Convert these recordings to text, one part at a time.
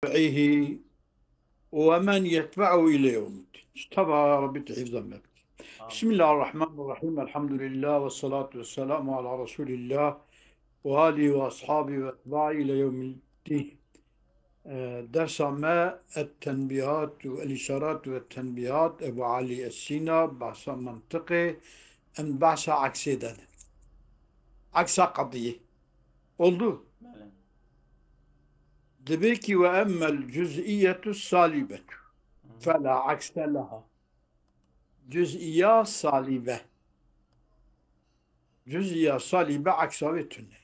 تبعه ومن يتبعه إلى يوم الدين. اشتبه يا رب حفظا بك. بسم Amin. الله الرحمن الرحيم، الحمد لله والصلاة والسلام على رسول الله وآله وأصحابه وأتباعه إلى يوم الدين. درس ما التنبيهات والإشارات والتنبيهات أبو علي السينا، بحث منطقي أم بحث عكسي ده عكس قضية oldu. Bəli. Demek ki ve emmel cüz'iyyetü salibetu Hı. fela akse leha. Cüz'iyya salibe. Cüz'iyya salibe aksavetünne.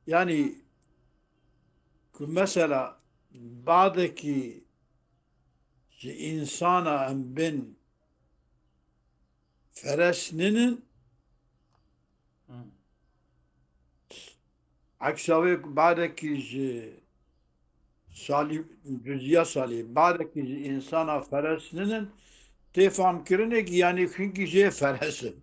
Yani mesela bağdaki insana ben feresninin Hı. aksavet bağdaki salib cüz'iyya salib bağdaki insana feresninin tefam kirine ki yani çünkü feresin.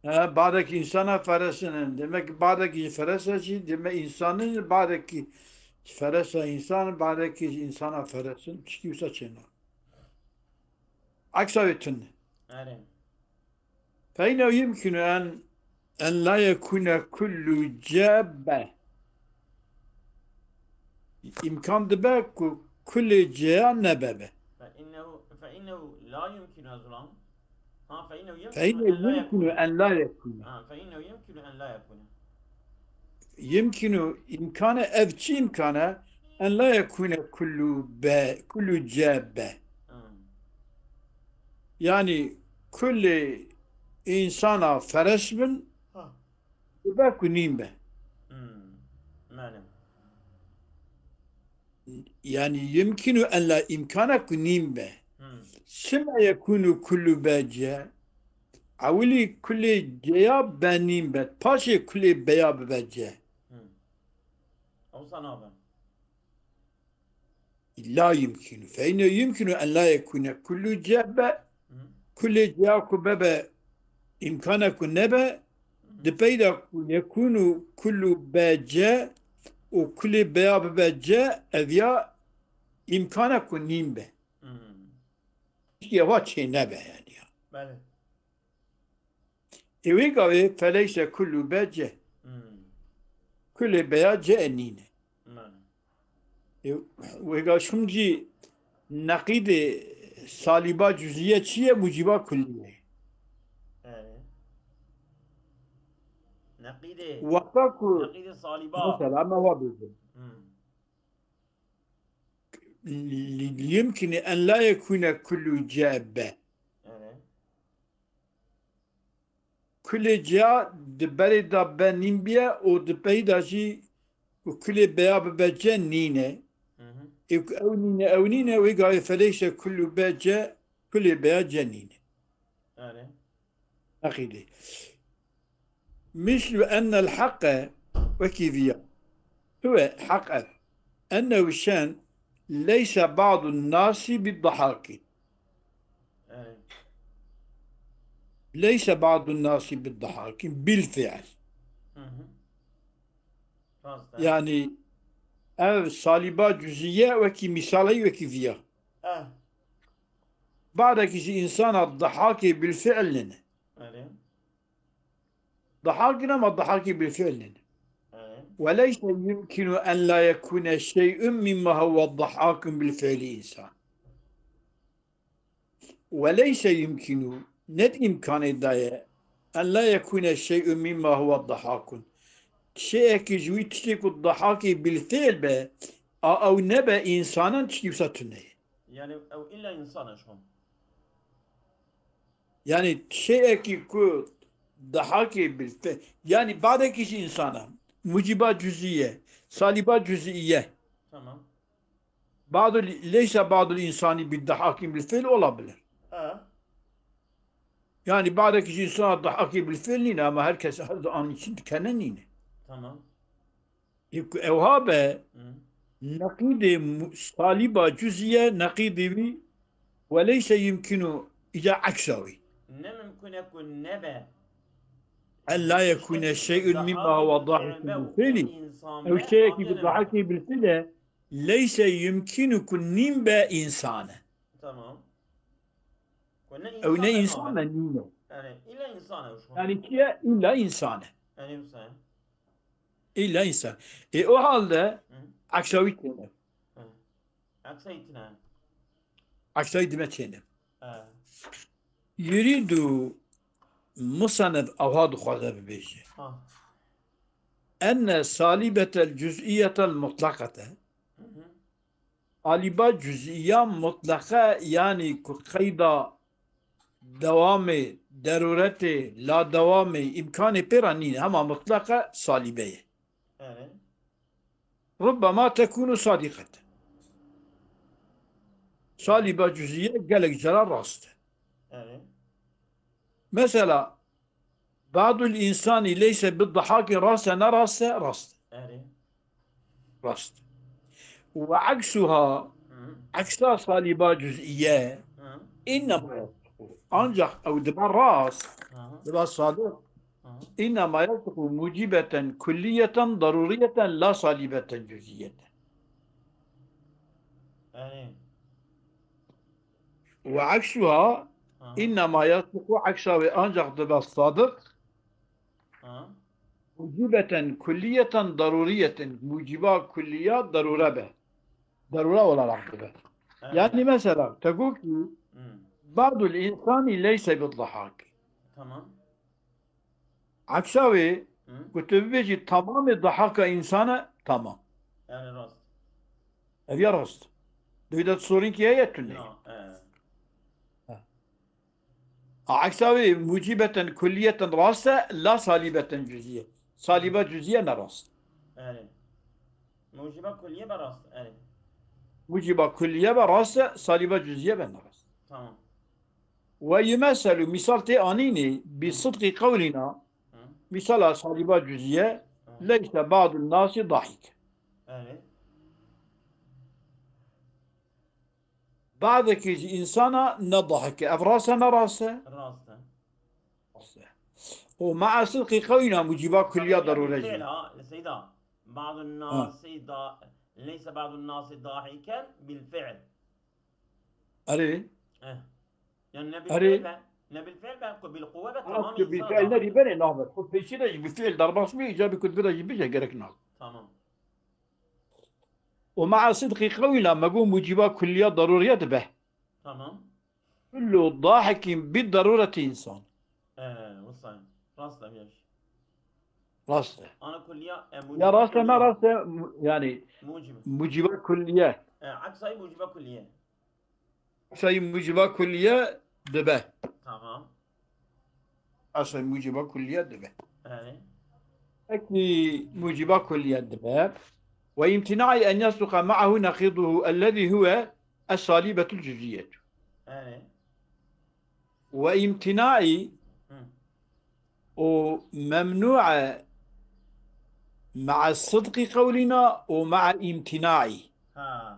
Hə. Bağdaki insana feresinin demek ki bağdaki fereseci demek insanın bağdaki feresa insan bağdaki insana feresin çıkıyorsa çena. Aksavetün. Bəli. فإنه يمكن أن لا يكون كل جابة إمكان دبك كل جاء نببة فإنه لا يمكن أصلا. فإنه يمكن فإنه أن لا يمكن يكون. أن لا يكون فإنه يمكن أن لا يكون. يمكن إمكان أفشي إمكان أن لا يكون كل جابة Hı. يعني كل إنسان فرس من Ha. دبك نيمة Hı. Bəli. يعني يمكن أن لا إمكانك نيمة Hı. سما يكون كل باجة عولي كل جياب بنيمة باشي كل بياب باجة Hı. Olsan abi. لا يمكن فإنه يمكن أن لا يكون كل جاب Hı. كل جاك بابا إمكانك نبا دبيدا يكون كل باجة وكل بياب باجة أذيا إمكانك نيمة Hı. يوا شيء نبا يعني Bəli. إيوه فليس كل باجة Hı. كل باجة نينة Bəli. ويقال شمجي نقيد صالبة جزئية شيء موجبة كلية Bəli. Nakide. وقاكو Nakide saliba. مثلا ما هو بيقول Hı. يمكن أن لا يكون كل جابة Evet. كل جاء دبري دابا نيمبيا أو دبري داجي وكل بياب بجان نينة Hı hı. أو نينة ويقال فليس كل باجة كل باجة نينة Evet. عقيدة مثل أن الحق وكيفية هو حق أنه شان ليس بعض الناس بالضحاك Evet. ليس بعض الناس بالضحاك بالفعل Hı hı. Fazla. يعني صالبات جزئية وكي مثالي وكي فيها Ah. بعد كي إنسان الضحاك بالفعل لنا Evet. ضحاكنا ما الضحاك بالفعل لنا Evet. وليس يمكن أن لا يكون شيء مما هو الضحاك بالفعل إنسان وليس يمكن ند إمكان الداية أن لا يكون شيء مما هو الضحاك شيء كجوي تشتكي الضحاك بالفعل به أو نبأ إنسانا تشتكي ستنه Yani ev illa insan aşkım. يعني شيء كي ضحاك بالفعل يعني بعد كيش إنسانا موجبات جزئية سالبات جزئية Tamam. ليس بعض الإنسان بالضحاك بالفعل ولا بلا Ha. يعني بعد كيش إنسان الضحاك بالفعل أما هركس هذا أن يشد كننين Tamam. وهذا Hı. نقيض طالبة جزئية نقيض بي وليس يمكن إذا عكسوي Ne mümkün ekun nebe أن لا يكون شيء مما هو ضاحك بالفعل أو شيء بالضحك بالفعل ليس يمكنكم نيمبا إنسانا Tamam. Kone أو insana إنسانا namen. نيمبا Yani illa insana ushon. يعني كيا إلا إنسانا Yani Hüseyin. إلا إنسان o halde Hı. aksavi tenem. Hı. Aksa itine. Aksavi demetçenim. He. Yuridu مصنف أو هذا خذ بيجي Ha. أن صالبة الجزئية المطلقة Hı hı. صالبة جزئية مطلقة يعني قيد دوام ضرورة لا دوام إمكان بيرانين هما مطلقة صالبية Evet. ربما تكون صادقة صالبة جزئية قالك جرى راست Evet. مثلا بعض الإنسان ليس بالضحاك راسا نراسا راست Evet. راست وعكسها Hı. عكسها صالبة جزئية Hı. إنما أنجح أو دبا راس Hı. دبا صادق Hı. إنما يصدق موجبة كلية ضرورية لا صالبة جزئية Evet. وعكسها Hı. إنما يصدق عكسها أنجح دبا صادق Hı. موجبة كلية ضرورية موجبة كلية ضرورة به ضرورة ولا رحمة Evet. يعني مثلا تقول Hı. بعض الإنسان ليس بالضحك Tamam. عكسها Hı. كتب بيجي تمام الضحك إنسانة تمام Yani rast. هذه راست دويدات صورين كي هي تنين No. Evet. عكسها موجبة كلية راسة لا صليبة جزئية Hı. صليبة جزئية نراست Evet. Mucibe kulliye ve rast. Evet. موجبة كلية براسة صليبة جزئية بنراست Tamam. ويمثل مثال تانيني Hı. بصدق قولنا Hı. مثال صليبة جزئية Hı. ليس بعض الناس ضحك Evet. بعض إنسانا نضحك أفراسة نراسة Rastı. ومع صدق قولنا موجبة كلية طبيعي ضرورية بالفعل سيدا بعض ها الناس ليس بعض الناس ضاحكا بالفعل. أري اه. يعني أري ne بالفعل بالقوة أنا تمام insan بالفعل نري ضاحك. بني نهضر خد في شيء بالفعل ضرب اسمي إيجابي كنت بدأ يبيجي جرك نهضر Tamam. ومع صدق قولنا ما قوم موجبة كلية ضرورية به Tamam. كل ضاحك بالضرورة إنسان وصل. Rast demiş. راسته Ana kulliye يا mucibe راسته ما kulliye. راسته يعني Mucibe. موجبة كلية Aksayı mucibe kulliye. شيء موجبة كلية دبه Tamam. أصلا موجبة كلية دبه Evet. أكي موجبة كلية دبه وامتناع أن يصدق معه نقيضه الذي هو الصليبة الجزئية Evet. وامتناع Hı. وممنوع مع الصدق قولنا ومع امتناعه Ha.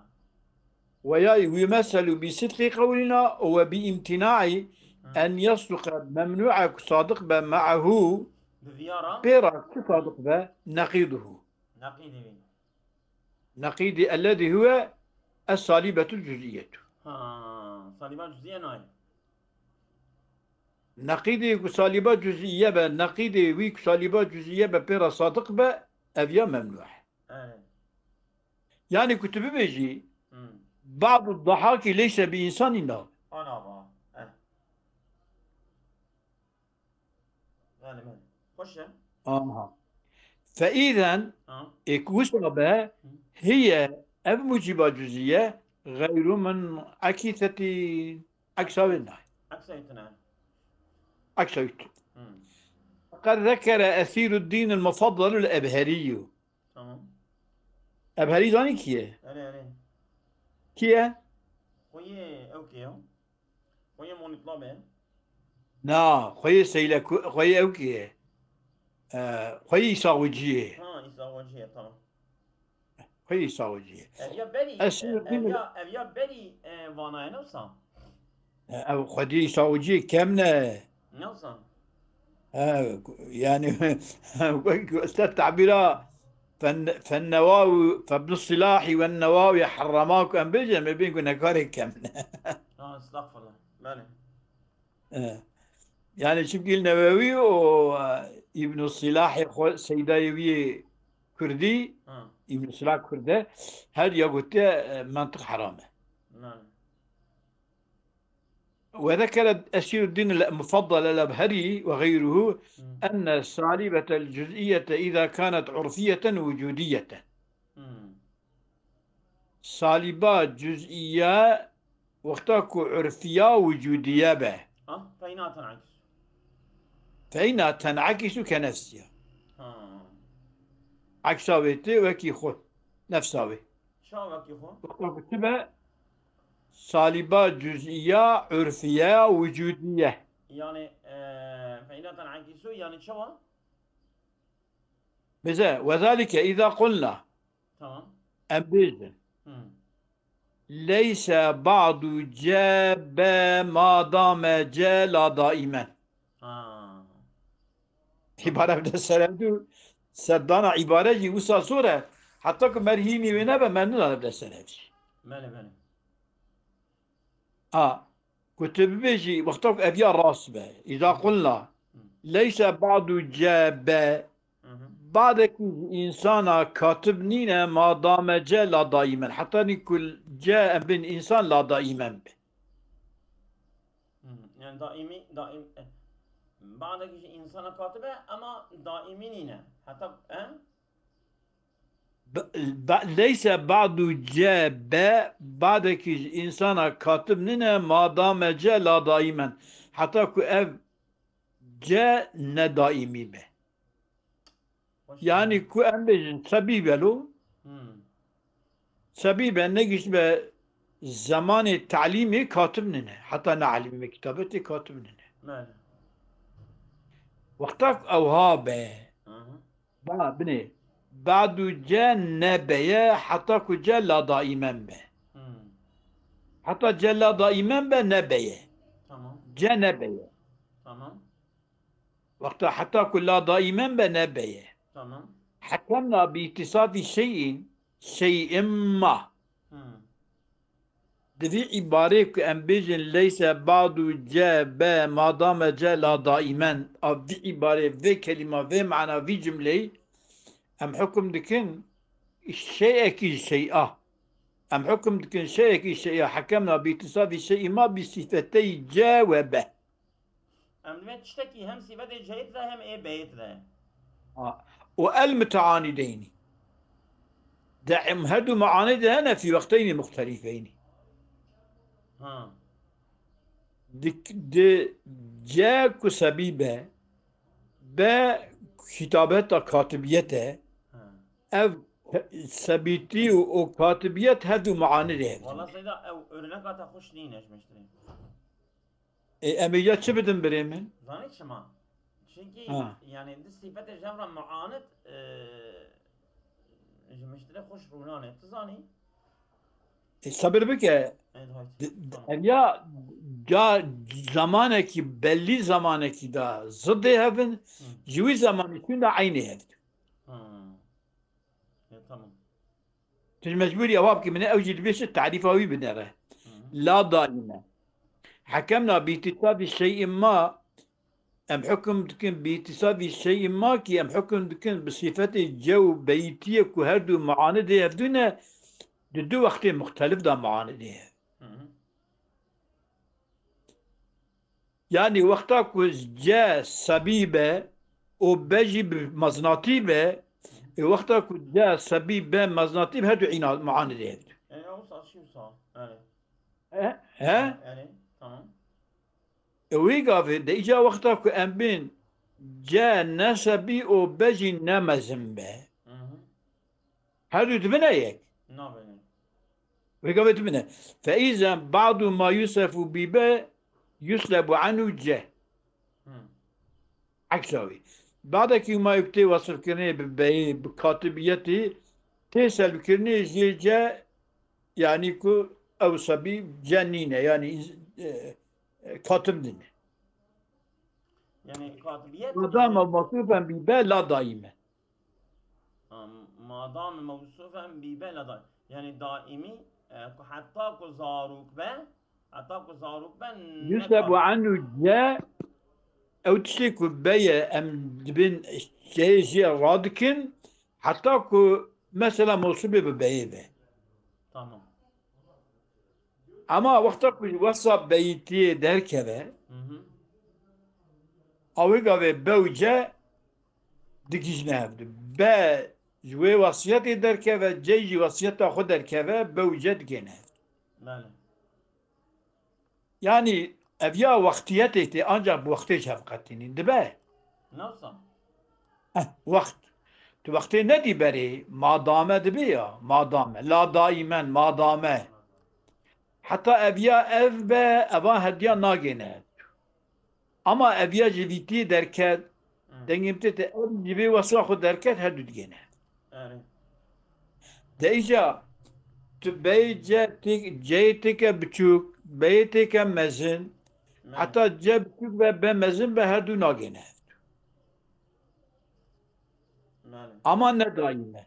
ويمثل بصدق قولنا وبامتناع Hı. أن يصدق ممنوع صادق معه Biviyara. بيرا Hı. صادق نقيضه Nakidi. نقيض الذي هو الصليبة الجزئية Ha. Saliba cüziye nay. نقيض صليبة جزئية نقيض ويك صليبة جزئية بيرا صادق أبيا ممنوع Evet. يعني كتب بيجي Hı. بعض الضحاك ليس بإنسان نار Ana ba. Galiba. Hoş ya. آه. فإذا Ha. وسبب Hı. هي موجبة جزئية غير من عكسة أكثر Aksayı. النار Aksayıtına. أكثر Hı. قد ذكر أثير الدين المفضل الأبهري Tamam. أبهري زاني كيه Öyle. كيه Koyu evkiyo. Koyu monitlabe. نا خوي سيلك خوي أوكيه خوي ساوجيه Ha İsa Hoca'ya tamam. خوي ساوجيه Evya beri أثير الدين evya beri vanaya ne olsa? أو خدي ساوجيه كمنا Ne olsa? يعني أستاذ تعبيرها فالنواوي فابن الصلاح والنواوي حرماك أم بيجا ما بين كنا كاري كم. استغفر الله. بله. يعني شو بقول نووي وابن الصلاح سيدايوي كردي، ها. ابن الصلاح كردي هذا يقول منطق حرامه. نعم. وذكر أسير الدين المفضل الأبهري وغيره مم. أن الصالبة الجزئية إذا كانت عرفية وجودية، مم. صالبات جزئية وقتاكو عرفية وجودية به، فإنها تنعكس. فإنها تنعكس كنفسها. ها. عكساويتي وكي خود نفساوي. شو يا أخو؟ وقتاكو تبع صالبات جزئية عرفية وجودية. يعني فإنها تنعكس يعني شو؟ بزا وذلك إذا قلنا تمام. أبيز مم. ليس بعض جاب ما دام جاء دائما. ها. تمام. عبارة بدأ السلام دو سردانا عبارة جي وصا صورة حتى كمرهيني ونبا من لا بدأ السلام. بله بله. كتب بيجي وقتك أبيا راس به إذا قلنا مم. ليس بعض جاب مم. بعضك إنسان كاتب نينا ما دام جاء لا دائما، حتى نقول جاء بين إنسان لا دائما به. يعني دائم بعضك إنسان كاتبه أما دائمين حتى ليس بعض جاب بعضك إنسان كاتب نينا ما دام جاء لا دائما، حتى كو أب جاء ندائمي به. يعني كو أم بيجن سبيبه له سبيبه نجيش به زمان التعليمي كاتب نينا، حتى نعلم كتابتي كاتب نينا. ماله. وقتك أوها به بني بعد جاء نبيه حتى كو جاء لا دائما به، حتى جاء لا دائما به نبيه تمام. جاء نبيه تمام. وقت حتى كو لا دائما به نبيه. تمام. حكمنا باتصاف شيء ما دفي عبارة كأن بيجن ليس بعض جاء با ما دام جاء لا دائما، أو في عبارة في كلمة في معنى في جملة أم حكم دكن الشيء كي شيئا، أم حكم دكن شيء كي شيئا. حكمنا باتصاف شيء ما بصفتي جاء وبه. أم لما تشتكي هم صفة جيد ذا هم إيه بيت ذا. والمتعاندين دعم هدو معاند هنا في وقتين مختلفين. دي جاء سبيبه بكتابة كاتبيته أو سبيتي وكاتبيت هدو معاني ده. والله سيدا أو أرنكا تخش نينش مشتري. أميات شو بدن بريمن؟ زانيت شما. çünkü yani di sifete jevra muanet مشتري خوش رونانه تزاني sabır bike ya zamaneki belli zamaneki da zıddı hevin jivi zamanı için de aynı hevin. tamam. تج مجبور يواب كي من أوجد بيش التعريف هوي بنره لا دائما. حكمنا باتصاب الشيء ما أم حكم دكن باتصاب الشيء ما كي أم حكم دكن بصفة جو بيتية كهردو معاني دي هفدونا دو وقت مختلف دا معاني دي. يعني وقتا كوز جاء سبيبة وبجي بمزناطيبة وقتا كوز جاء سبيبة مزناطيبة هدو عينا معاني دي هفدو. اوصل شو صار؟ ها؟ تمام. ويقافي دا إجا وقتا كو أمبين جاء نسبي وبجي نمزنبه هدو تبنى يك؟ نابنى. ويقافي تبنى. فإذا بعض ما يوصف بيبه يسلب عنه جه عكساوي. بعدك ما يكتي وصف كرني بكاتبيتي تسلب كرني جا يعني كو أو سبي جنينة يعني كاتب دين. Yani katibiyet ما دام موصوفا بباء لا دائما. ما دام موصوفا ببلد يعني دائمي حتى كزاروك به حتى كزاروك به يسلب نكات عنه جاء أو تشتكوا بيا أم دبن جاي رادكن حتى كو مثلا موصوبة ببيبة. tamam. أما وقتك وصل بيتي دركبة Hı hı. أو يقابل بوجة دقيش نهبد با جوي وصيتي دركبة جيجي وصيته خود دركبة بوجة دقينه. Bəli. Yani evya vaktiyeti ancak bu vakti şefkatini dibe. Nasıl? Vakt. Tu vakti ne di beri? Madame dibe ya. Madame. La daimen madame. Hatta evya ev be eva hediye nagene. Ama evya civiti derket Hı. dengimte te ev gibi vasıfı derket hedüd gene. Evet. Deyce tu beyce ceytike büçük beytike mezin Bəli. hatta ce büçük ve be mezin be hedü nagene. Bəli. Ama ne daime.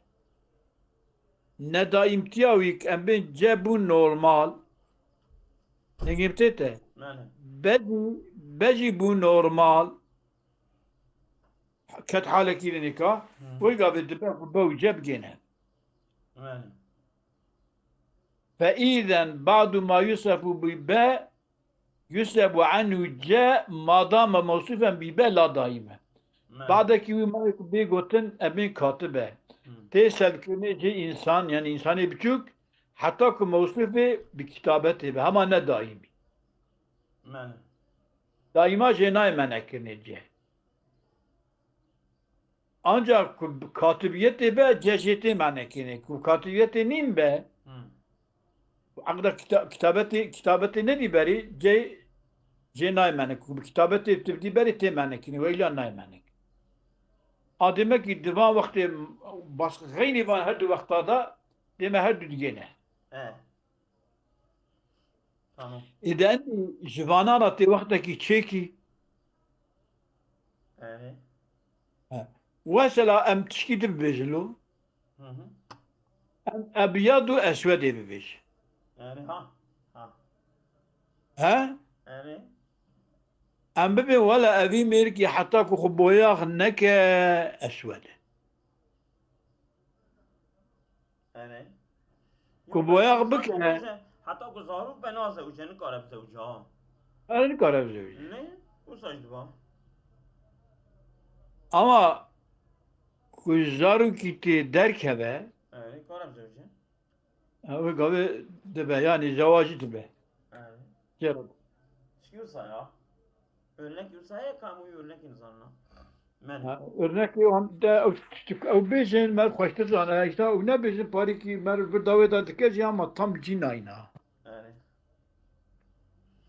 Ne daim tiyavik em ben cebu normal. Dengimte te. Bəli. Beji bu normal. Ket haleki le nikah. Hı. ويقابل دباب بوجب جنه. Bəli. فإذا بعد ما يوصف بباء يسلب عنه جاء ما دام موصوفا بباء لا دائما. Bəli. بعد كي ما بيقولن أبين كاتبه. Hı. تسأل كونه جي إنسان يعني إنساني بتشوك حتى كو موصوفه بكتابته به هما نه دائمي. Bəli. دائما جناي منكرنه جه. Ancak katibiyeti be ceheti manekini. Katibiyeti nin be Hı. akda kitabeti ne di beri ce nay manek. Kitabeti tibdi beri te manekini ve ila nay manek. Ademe ki divan vakti başka gayri van her vakta da deme her düdgene. Evet. Tamam. İden jivana rati vaktaki çeki Evet. mesela em tişkidi bejlu Hı hı. em ebiyadu esvedi bebej. Evet. Ha. Ha. Ha? Evet. Em bebe vela evi merki hatta ku khuboyah neke esvedi. Evet. Yok ben Kuboyah insan bikene bence hatta ku zaruk ben az uçanı karab uca. her kare bejlu. Ne? Bu saçtı bu. Ama kuzaru kiti derkebe Evet. Karab uca. ve gabe debe yani zavacı debe. Evet. Cerrah. Çıkıyorsa ya. Örnek yursa ya kamuoyu örnek insanına. Ben. Örnek onda o bejin mer xoştur zana işte o ne bejin pari ki mer bir davet atıkez ya ama tam cinayna. Evet.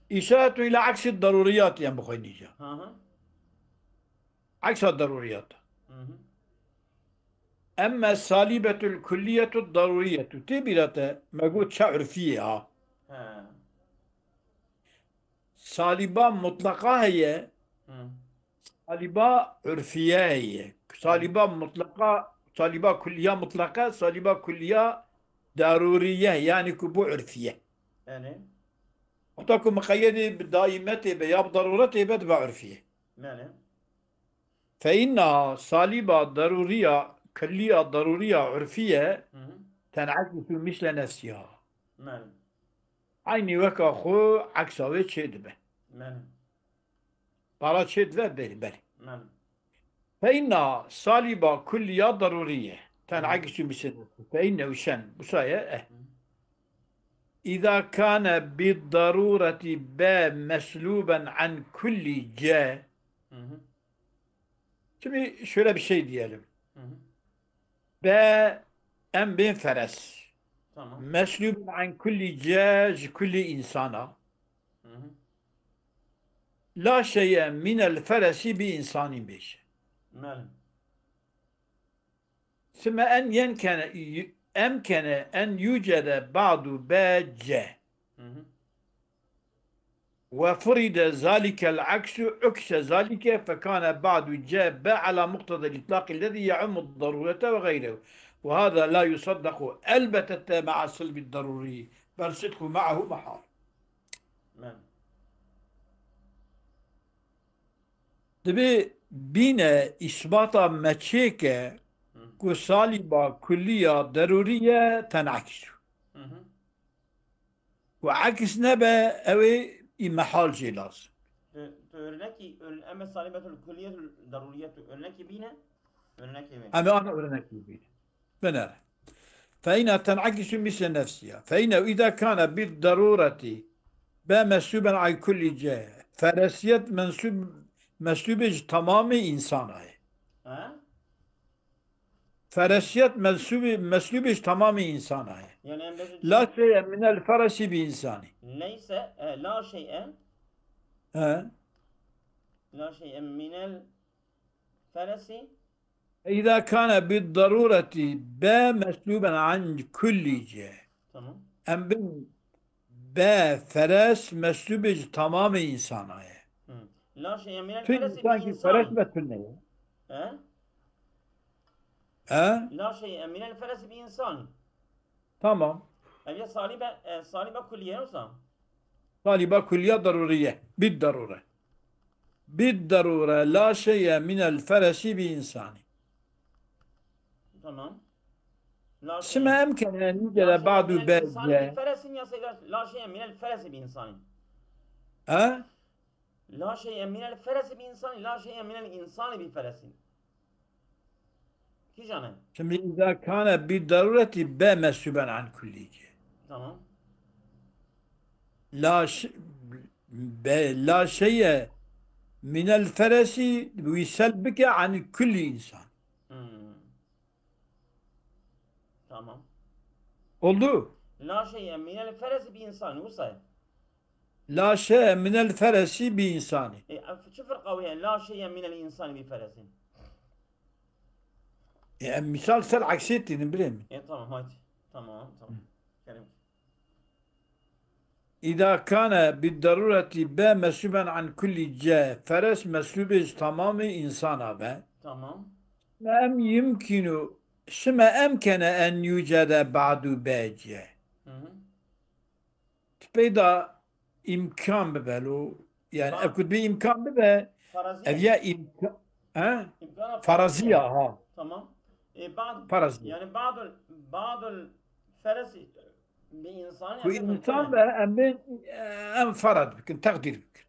İşaretu ila aksi daruriyat yani bu koyunca. Hı hı. Aksi daruriyat. Hı hı. Emme salibetul külliyetu daruriyetu. Tebirate megut şa'urfiye ha. He. Saliba mutlaka heye. Hı. Saliba ürfiye heye. Evet. Saliba mutlaka, saliba külliye mutlaka, saliba külliye daruriye yani ku bu ürfiye. Evet. وتكون مقيدة بدائمته بيا بضرورته بدفع عرفية Evet. فإنها صليبة ضرورية كلية ضرورية عرفية Hı hı. تنعكس مثل نفسها Evet. عيني وكا خو عكساوي تشد به Evet. برا تشد به بلي Evet. فإنها صليبة كلية ضرورية Evet. تنعكس مثل نفسها فإنه شن بصايا Hı. إذا كان بالضرورة با مسلوبا عن كل جاء Hı hı. Şimdi şöyle bir şey diyelim. Hı hı. B en bin feres. Tamam. Meslub an kulli caz kulli insana. Hı hı. La şeye minel feresi bi insanin beş. Evet. Sümme en yenkene emkene en yücede ba'du B C. Hı hı. وفرض ذلك العكس عكس ذلك فكان بعد جاء باء على مقتضى الإطلاق الذي يعم الضرورة وغيره، وهذا لا يصدق البتة مع السلب الضروري بل صدق معه محال. من دبي بينا إثباتا مچيكه كو صالبة كلية ضرورية تنعكس وعكس نبا أوي محال جي لازم. örneki ama salibetul kulliyetül daruriyetü örneki bine örneki mi? أنا أرنك بينا بنرى فإنها تنعكس مثل نفسها، فإنه إذا كان بالضرورة بمسلوبا على كل جهة فرسيت مسلوبج تمام إنسان هاي Ha? فرسيت مسلوبج تمام إنسان هاي Yani en beşinci لا شيء من الفرس بإنسان. neyse la şey'e ها؟ la şey'e minel feresi إذا كان بالضرورة بمسلوبا عن كل جهة tamam. أم بفرس مسلوبج تمام إنسان هاي La şey'e minel في feresi إنسان bir كي فرس insan. بتنه. Ha? ها؟ La şey'e minel feresi bir insan. تمام. Eğer salibe kulliye olsa طالبة كلية ضرورية بالضرورة بالضرورة لا شيء من الفرس بإنسان. tamam. La şey'e سما أمكن أن la يوجد şey'e بعض minel insani bir باجة. feresin ya la şey'e minel feresi bir insani. ها؟ La şey'e minel feresi bir insani. La şey'e minel insani bir feresin. Ki canım. ثم إذا كان بالضرورة با مسلوبا عن كل جهة Tamam. لا لا شيء من الفرس يسلبك عن كل إنسان. Tamam. oldu. La şey'e minel feresi bir insani. Usa. لا شيء من الفرس بإنسان. شو فرق وياه لا شيء من الإنسان بفرس؟ يعني مثال سر عكسيتي نبرم. tamam hadi. Tamam. Kerim. إذا كان بالضرورة با مسلوبا عن كل جهة فرس مسلوب تمام إنسان به Tamam. ما يمكن شما أمكن أن يوجد بعد باجة تبيدا إمكان ببلو يعني أكد بإمكان ببه Faraziye. أبيا إمكان ها İmkana فرضية ها Tamam. Bazı فرضية yani bazı feresi bir insan وإنسان به أم فرض بكن تقدير بكن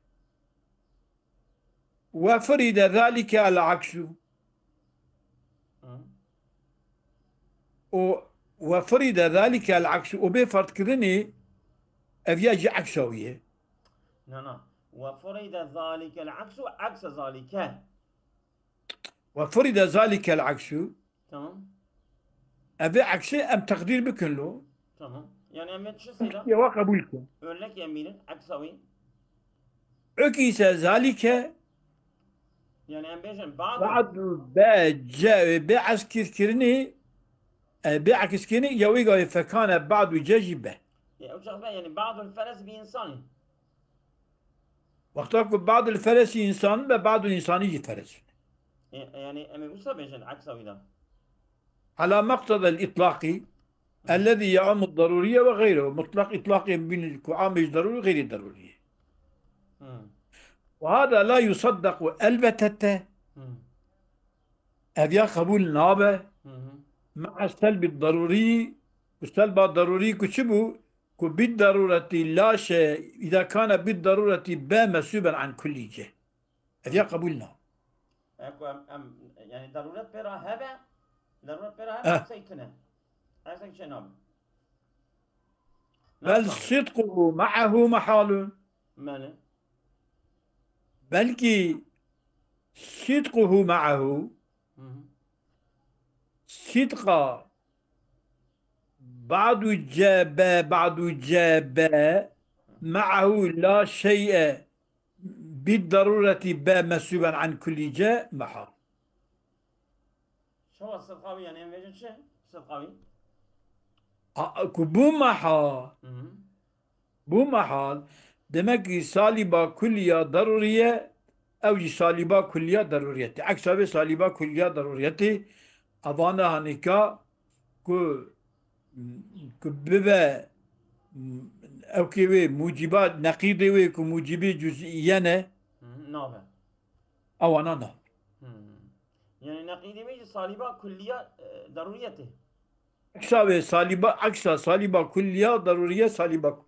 وفرد ذلك العكس وفرد ذلك العكس وبفرض كذني أبياجي عكسوية. نعم. وفرد ذلك العكس عكس ذلك. وفرد ذلك العكس tamam. أبي عكسي أم تقدير بكن له. tamam. Yani emret şu sayıda. يا وقبولكم. Örnek yeminin aksavi. عكس ذلك. Yani embejen بعد بعسكر كرني بعكس كرني يويقا فكان بعد جاجبه. yani بعض الفرس bir insan. وقتك بعض الفرس إنسان وبعض الإنسان يجي فرس. يعني أمي وسبجن عكسه ده. على مقتضى الإطلاقي الذي يعم الضرورية وغيره مطلق إطلاقي بين عام ضروري وغير ضروري. وهذا لا يصدق البتة أبيا قبول نابه مع السلب الضروري والسلب الضروري كشبه بالضرورة لا شيء إذا كان بالضرورة با مسلوبا عن كل جهة أبيا قبول نابه. يعني ضرورة برا هبة ضرورة برا هبة سيتنا عايزك شيء نابه. بل صدقه معه محال. ماله؟ بلكي صدقه معه صدق بعض جاب معه لا شيء بالضرورة با مسلوبا عن كل جاء محال. شو الصدقاوي يعني ام فيجن شيء صدقاوي؟ بو محال demek ki saliba külliye daruriye ev saliba külliye daruriyeti. Aksa ve saliba külliye daruriyeti avana hanika ku bibe ev ki ve mucibat nakide ve ku mucibi cüz'iyene نابه avana na. يعني نقيض ميجي صليبة كلية ضروريته Aksa ve saliba aksa saliba külliye daruriye saliba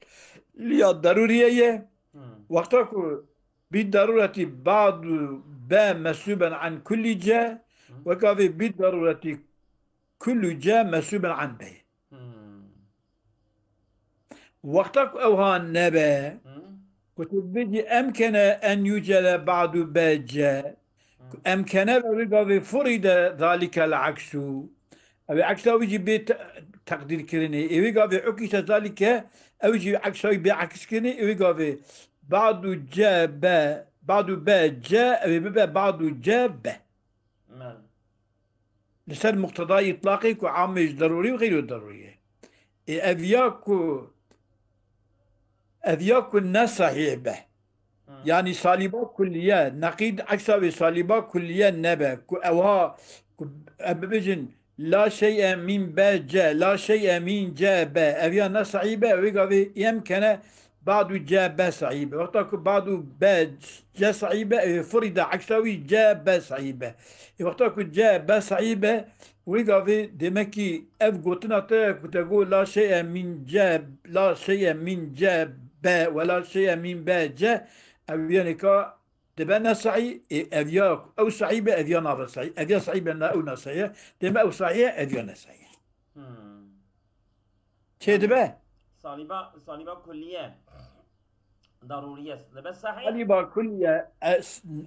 külliye daruriye وقتا کو بالضرورة بعض با مسوبا عن كل جا وكافي بالضرورة كل جا مسوبا عن با وقتا اوها نبا كتب بدي أمكن أن يوجد بعض با جا أمكن وكافي فرض ذلك العكس أو عكس أو يجي بيت تقدير كرني وكافي عكس ذلك أو يجي عكس أو بعكس كرني وكافي بعض جاب بعض با جاء بعض جاب لسان مقتضى إطلاقي وعام ضروري وغير ضروري أذياك الناس صحيح به يعني صالبة كلية نقيد أكثر صالبة كلية نبا أوها أبجن لا شيء من با جاء لا شيء من جاء با أذيا ناس صحيحة ويقول يمكن بعض جاء با صعيبة وقتك بعض با جاء صعيبة فرض عكسوي جاء با صعيبة وقتك جاء با صعيبة ويقف دمكي اف قوتنا تقول لا شيء من جاء لا شيء من جاء با ولا شيء من با جاء او يعني كا تبنى صعي افياك او صعيبة افيانا صعي افيا صعيبة او نصعية دم او صعية افيانا صعية شيء دبا صليبة كلية ضرورية بس صحيح صليبة كلية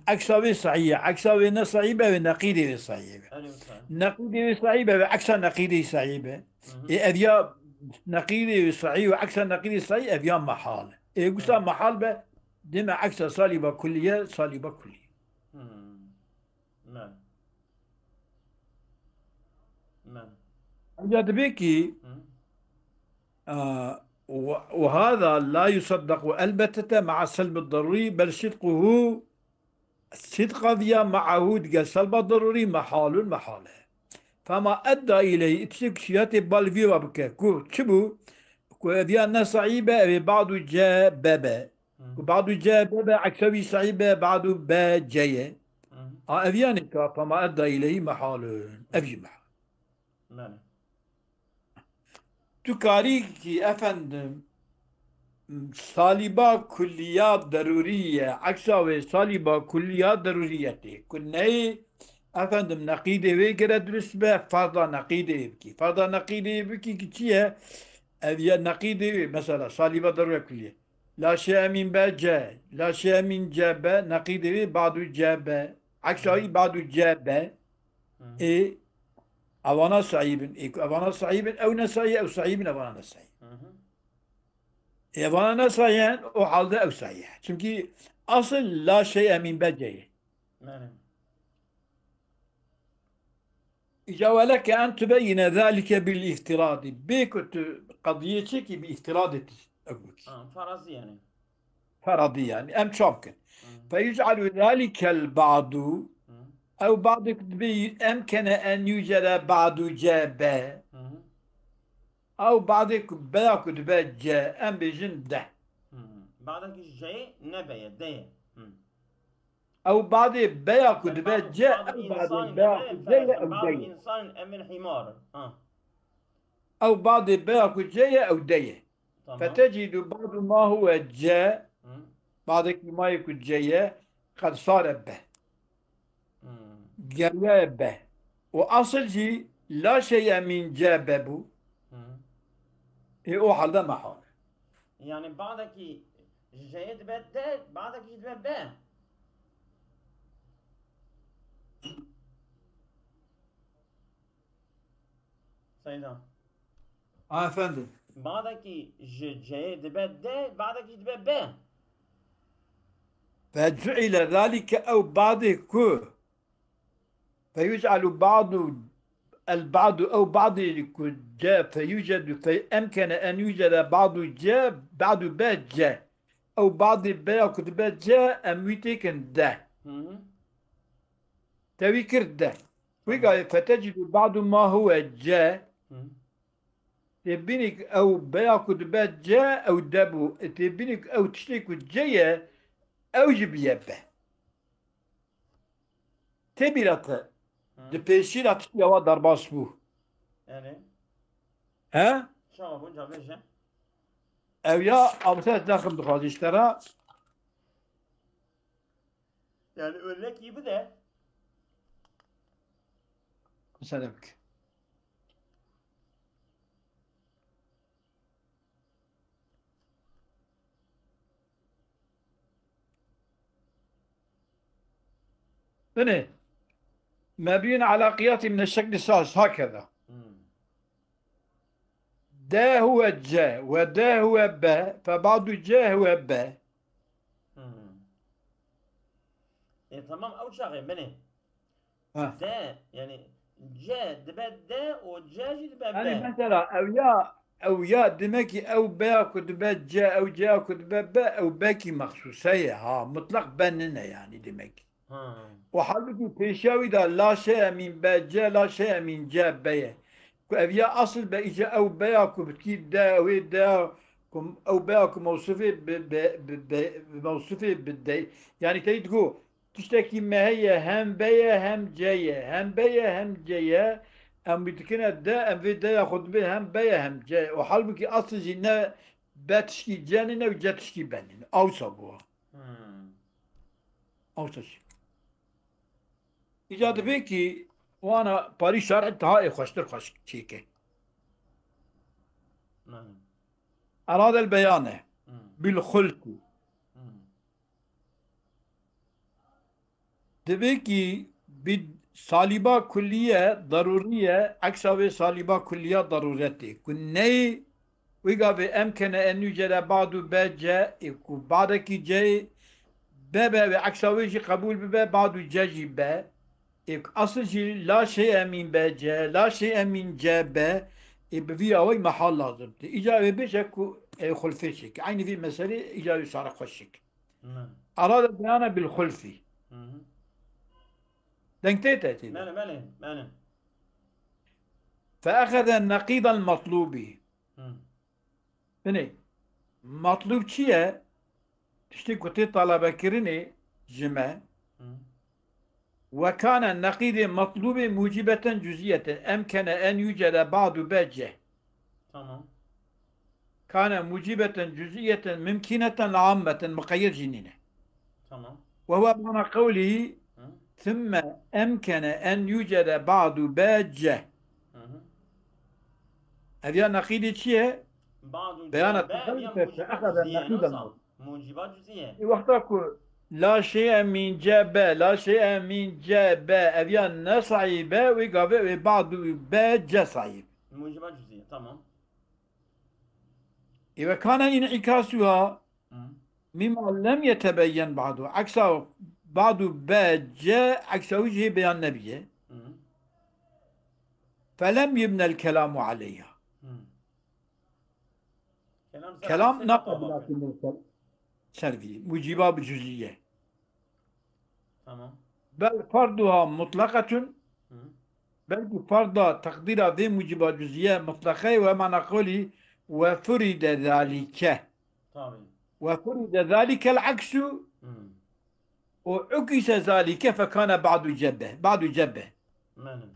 أكثر صحيح أكثر نصعيبة ونقيدة صحيحة نقيدة صحيحة وأكثر نقيدة صحيحة أذيا نقيدة صحيحة وأكثر نقيدة صحيحة أذيا محال قصة محال به دم أكثر صليبة كلية صليبة كلية نعم نعم جاد بيكي وهذا لا يصدق البتة مع السلب الضروري بل صدقه صدق ذي معه سلب الضروري محاله فما أدى إليه اتسكشيات بالفي وبك كو تشبو كو ذي أن صعيبة بعض جاء بابا وبعض جاء بابا عكسوي صعيبة بعض با جاية أذيانك فما أدى إليه محال أبي محال تكاري كي أفندم صالبة كليات ضرورية عكسها صالبة كليات ضرورية كناي أفندم نقيدة ويقرأ درس به فرضا نقيدة بكي فرضا نقيدة بكي كتير أبي نقيدة مثلا صالبة ضرورية كلية لا شيء من با جاء لا شيء من جاب نقيدة بعض جاب عكسها بعض جاب إيه أوانا صعيب أوانا صعيب أو نسعي أو صعيب أوانا نسعي أوانا نسعي أو حالده أو صحيح çünkü أصل لا شيء من بجيه إجا لك أن تبين ذلك بالافتراض بيكت قضيتك بافتراض أقولك فرضي يعني فرضي يعني أم شامكن فيجعل ذلك البعض أو بعض أمكن أن يوجد بعض جابا أو بعض بلا كتبة جاء أم بجن ده بعضك جاء نبي ده أو بعض بلا كتبة جاء أو بعض بلا كتبة أو بعض دية إنسان أمن حمار أو بعض بلا كتبة أو دية فتجد بعض ما هو جاء بعض ما يكون جاء قد صار به جاء به وأصل شيء لا شيء من جابه هو حال محال يعني بعضك جاء ده بعضك جاء به سيدا فندم بعضك جاء ده بعضك جاء به فجعل ذلك أو بعض كو فيجعل بعض البعض أو بعض جاء فيوجد فيمكن أن يوجد بعض جاء بعض با جاء أو بعض بيا كتبات جاء أمويتكن ده Hı. توي كرد ده Tamam. ويقال فتجد بعض ما هو جاء Hı. تبينك أو بيا كتبات جاء أو دبو تبينك أو تشترك جاء أو جبيه به تبيرته Hı. دبيشيرات يوا درباس بو Yani ها şama bunca beşe. أو يا أبسط داخل دخل اشترى Yani örnek gibi de سلامك ثاني ما بين علاقيات من الشكل الثالث هكذا Hı. دا هو جاء ودا هو با فبعض جاء هو با Hı. Tamam o çağı beni. ها. De yani C dibe de o C dibe يعني B. مثلا أو يا دمكي أو با كتبات جاء أو جاء كتبات با أو باكي مخصوصية ها مطلق بننا يعني دمكي Hı. وحالتي بيشاوي دا لا شيء من با جاء لا شيء من جاء بيا أبيا أصل بإجا أو بيا كبتكي دا أو دا كم أو بيا كموصفة بموصفة بالدي يعني تريد تقول تشتكي ما هي هم بيا هم جاية هم بيا هم جاية أم بتكنا دا أم في دا ياخد بها هم بيا هم جاية وحالبك أصل جينا باتشكي جاننا وجاتشكي باننا أو صبوها Hı. أو تشكي إجازة بيكي وأنا باريس شارع هاي خوشتر خوش شيكي Yani. أراد البيان Hı. بالخلق Hı. دبيكي بصالبة كلية ضرورية أكثر صالبة كلية ضرورتي كني ويقا بأمكن أن يوجد بعض باجة يكون بعضك جاي بابا بأكثر ويجي قبول بابا بعض جاجي با يك أصل شيء لا شيء من باجة لا شيء من جابة يبقى في أول محل لازم إجابة بشك خلفشك عين في مسألة إجابة صار خشك Hı. أراد البيان بالخلفي Hı. دنكتيتا تيدا Benim. فأخذ النقيض المطلوب Hı. بني مطلوب شيء تشتي كنت طلبة كرني جمع Hı. وكان النقيض مطلوب موجبة جزئية أمكن أن يوجد بعض باجة Tamam. كان موجبة جزئية ممكنة عامة مقيد جنينة Tamam. وهو معنى قوله Hı. ثم أمكن أن يوجد بعض باجة Hı hı. هذا نقيض شيء بعض بيان الجابة هي التخلف موجبات فأخذ جزئية النقيض نصا المطلوب موجبات جزئية وقتك لا شيء من جابا لا شيء من جابا أبيان نصعيبا ويقابل بعض باجة صعيب موجبات جزئية tamam. إذا كان انعكاسها Hı. مما لم يتبين بعضه عكس بعض باجة عكس وجه بيان النبي Hı. فلم يبنى الكلام عليها Hı. Kelam ser كلام aksine نقد tabakı. لكن سلبي موجبة بجزئية Tamam. بل فرضها مطلقة Hı. بل فرض تقدير ذي موجبة جزئية مطلقة ومعنى قوله وفرض ذلك Tabii. وفرض ذلك العكس Hı. وعكس ذلك فكان بعد جبه بعد جبه Benim.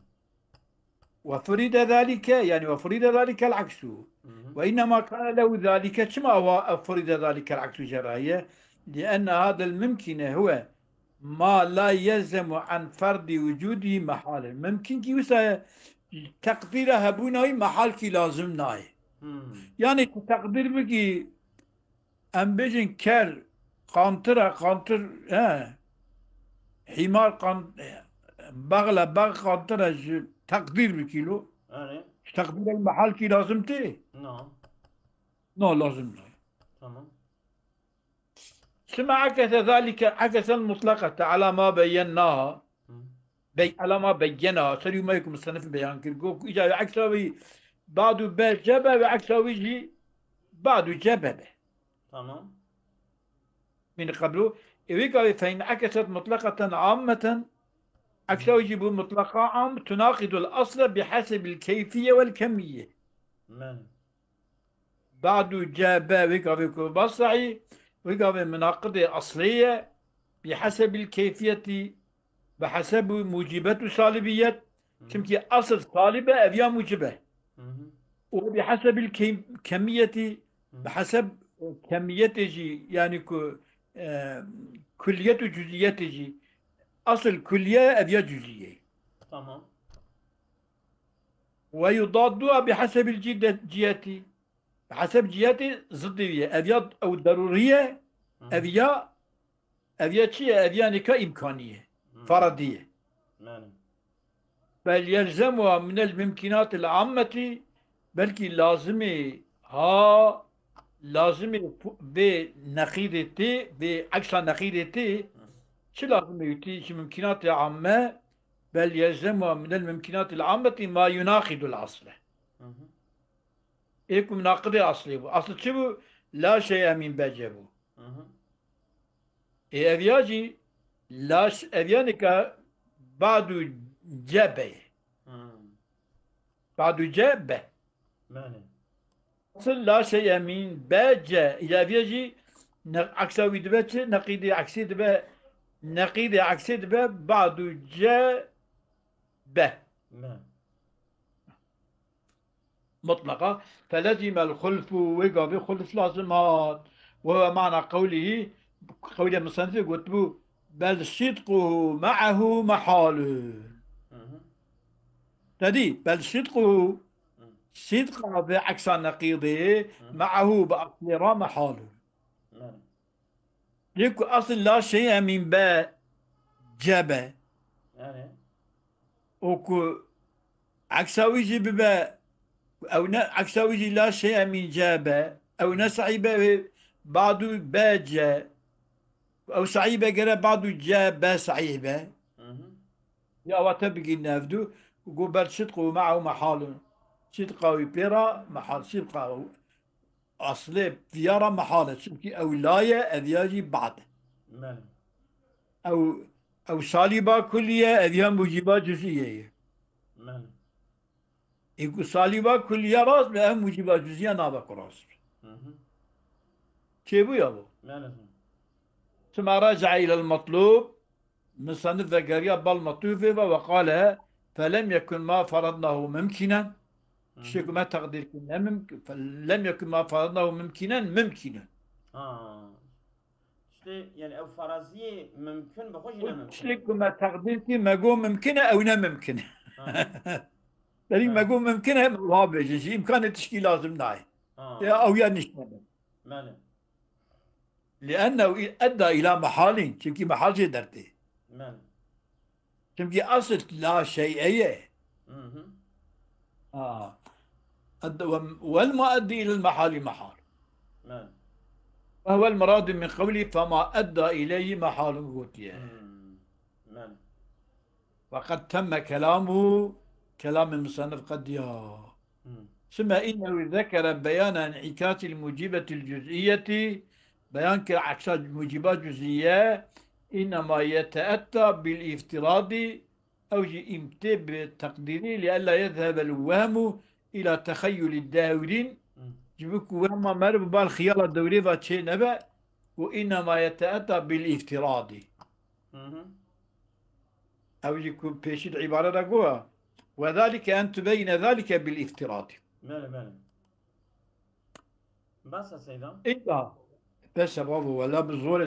وفرض ذلك يعني وفرض ذلك العكس Hı hı. وإنما كان له ذلك كما هو فرض ذلك العكس جراية لأن هذا الممكن هو ما لا يلزم عن فرض وجوده محال ممكن كي وسا تقديرها بناي محال كي لازم ناي Hı. يعني تقدير بكي ام بيجن كر قانتر ها حمار بغلة بغ قانتر تقدير بكيلو Yani. تقدير المحل كي لازم تي No. نو لازم ناي Tamam. ثم عكس ذلك عكس المطلقة على ما بيناها Hı. على ما بيناها سريو ما يكون مصنف بيان كيرجو إجا عكسه بعض بجبه وعكسه يجي بعض جبه Tamam. من قبله ويقال فإن عكست مطلقة عامة عكسه يجب مطلقة عام تناقض الأصل بحسب الكيفية والكمية. ماله. بعد جاب ويقال بصعي ويقال مناقضة أصلية بحسب الكيفية بحسب موجبات سالبية كمكي أصل سالبة أبيا موجبة وبحسب الكمية بحسب كميته يعني كلية جزئيته أصل كلية أبيا جزئية تمام. ويضادها بحسب الجهة بحسب جهة ضدية أبيا أو ضرورية أبيا شيء أبيا نكا إمكانية فردية. ماله. بل يلزمها من الممكنات العامة بلكي لازمة بنقيضتي بعكس نقيضتي شو لازم يتي شو ممكنات عامة بل يلزمها من الممكنات العامة ما يناقض الأصل. إيكو مناقض أصلي أصل شو لا شيء من بجبه إيه أبياجي لا أبيانك بعد جبه بعد جبه ماله. أصل لا شيء من بجة إذا بيجي عكساوي دبت نقيض عكسي دبه نقيض عكسي دبه بعد جبه مطلقة فلزم الخلف وقع بخلف لازمات وهو معنى قوله قول المصنف قلت بل صدقه معه محال تدي بل صدقه صدق بعكس نقيضه معه بأصل محال يكو أصل لا شيء من باء جبه وكو عكساوي جبه أو عكساوي لا شيء من جابه أو نسعيبه بعض باجة أو صعيبة قرأ بعض جابه صعيبة يا وتبقي النافدو وقول بل صدقه معه محال صدقه بيرا محال صدقه أصلي بيرا محال صدقه أو لاية أذياجي بعد أو صالبة كلية أذيان موجبات جزئية يقول صالبة كلية راس بأهم موجبات جزئية نابك راس كيف يا أبو؟ ثم رجع إلى المطلوب مصنف زكريا بالمطلوب وقال فلم يكن ما فرضناه ممكنا شيء ما تقدير كنا ممكن فلم يكن ما فرضناه ممكنا işte yani ev faraziye mümkün بخوش نه ممکن شيء ما تقدير كي ما جو ممكنة أو لا ممكنة لكن ما جو ممكنة ما بيجي شيء إمكان التشكيل لازم ناي أو يعني نشتغل لأنه أدى إلى محال شمكي محال شيء درتي شمكي أصل لا شيئية والمؤدي إلى المحال محال وهو المراد من قوله فما أدى إليه محال غوتيه وقد تم كلامه كلام المصنف قد يا ثم إنه ذكر بيان انعكاس الموجبة الجزئية بيان عكس موجبات جزئية إنما يتأتى بالافتراض أو امتى بالتقديري لئلا يذهب الوهم إلى تخيل الداولين جبك وهم مرب بالخيال الدوري فاتشي نبأ وإنما يتأتى بالافتراض أو يكون بيش العبارة رقوها وذلك أن تبين ذلك بالافتراض ماله بس يا سيدان إنتهى بس برافو ولا بالزور